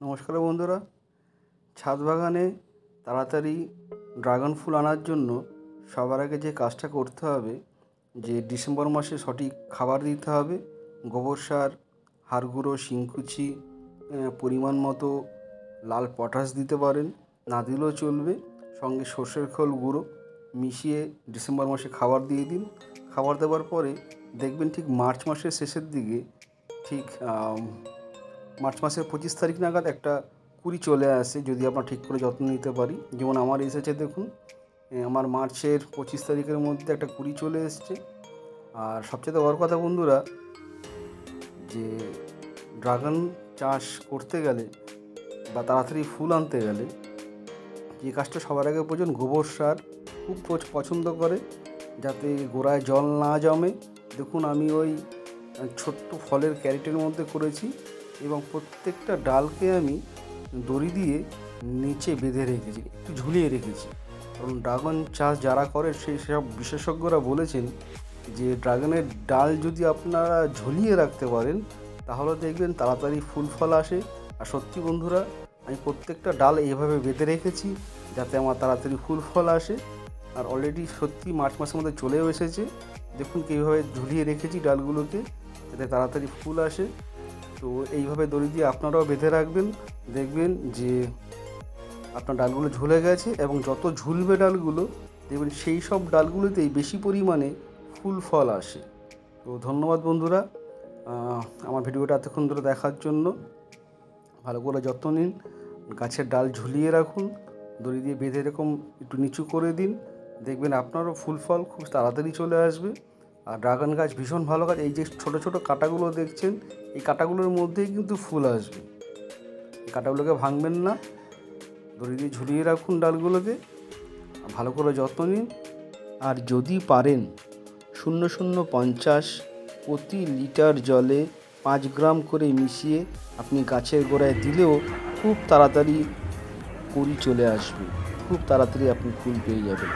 নমস্কার বন্ধুরা, ছাদ বাগানে তাড়াতাড়ি ড্রাগন ফুল আনার জন্য সবার আগে যে কাজটা করতে হবে যে ডিসেম্বর মাসে সঠিক খাবার দিতে হবে। গোবর সার, হাড় গুঁড়ো, শিংকুচি, পরিমাণ মতো লাল পটাশ দিতে পারেন, না দিলেও চলবে। সঙ্গে সর্ষের খোল গুঁড়ো মিশিয়ে ডিসেম্বর মাসে খাবার দিয়ে দিন। খাবার দেওয়ার পরে দেখবেন ঠিক মার্চ মাসের শেষের দিকে, ঠিক মার্চ মাসের 25 তারিখ নাগাদ একটা কুড়ি চলে আসে, যদি আমরা ঠিক করে যত্ন নিতে পারি। যেমন আমার এসেছে, দেখুন আমার মার্চের 25 তারিখের মধ্যে একটা কুড়ি চলে এসছে। আর সবচেয়ে বড় কথা বন্ধুরা, যে ড্রাগন চাষ করতে গেলে বা তাড়াতাড়ি ফুল আনতে গেলে যে কাজটা সবার আগে প্রয়োজন, গোবর সার খুব পছন্দ করে, যাতে গোড়ায় জল না জমে। দেখুন আমি ওই ছোট্ট ফলের ক্যারেটের মধ্যে করেছি এবং প্রত্যেকটা ডালকে আমি দড়ি দিয়ে নিচে বেঁধে রেখেছি, একটু ঝুলিয়ে রেখেছি। কারণ ড্রাগন চাষ যারা করে সেই সব বিশেষজ্ঞরা বলেছেন যে ড্রাগনের ডাল যদি আপনারা ঝুলিয়ে রাখতে পারেন তাহলে দেখবেন তাড়াতাড়ি ফুল ফল আসে। আর সত্যি বন্ধুরা, আমি প্রত্যেকটা ডাল এইভাবে বেঁধে রেখেছি যাতে আমার তাড়াতাড়ি ফুল ফল আসে। আর অলরেডি সত্যি মার্চ মাসের মধ্যে চলেও এসেছে। দেখুন কীভাবে ঝুলিয়ে রেখেছি ডালগুলোকে যাতে তাড়াতাড়ি ফুল আসে। তো এইভাবে দড়ি দিয়ে আপনারাও বেঁধে রাখবেন, দেখবেন যে আপনার ডালগুলো ঝুলে গেছে। এবং যত ঝুলবে ডালগুলো, দেখবেন সেই সব ডালগুলোতেই বেশি পরিমাণে ফুল ফল আসে। তো ধন্যবাদ বন্ধুরা আমার ভিডিওটা এতক্ষণ ধরে দেখার জন্য। ভালো করে যত্ন নিন, গাছের ডাল ঝুলিয়ে রাখুন, দড়ি দিয়ে বেঁধে এরকম একটু নিচু করে দিন, দেখবেন আপনারও ফুল ফল খুব তাড়াতাড়ি চলে আসবে। আর ড্রাগন গাছ ভীষণ ভালো গাছ। এই যে ছোটো ছোটো কাঁটাগুলো দেখছেন, এই কাঁটাগুলোর মধ্যেই কিন্তু ফুল আসবে। এই কাঁটাগুলোকে ভাঙবেন না, দড়ি দিয়ে ঝুলিয়ে রাখুন ডালগুলোকে, ভালো করে যত্ন নিন। আর যদি পারেন 0050 প্রতি লিটার জলে 5 গ্রাম করে মিশিয়ে আপনি গাছের গোড়ায় দিলেও খুব তাড়াতাড়ি কুড়ি চলে আসবে, খুব তাড়াতাড়ি আপনি ফুল পেয়ে যাবেন।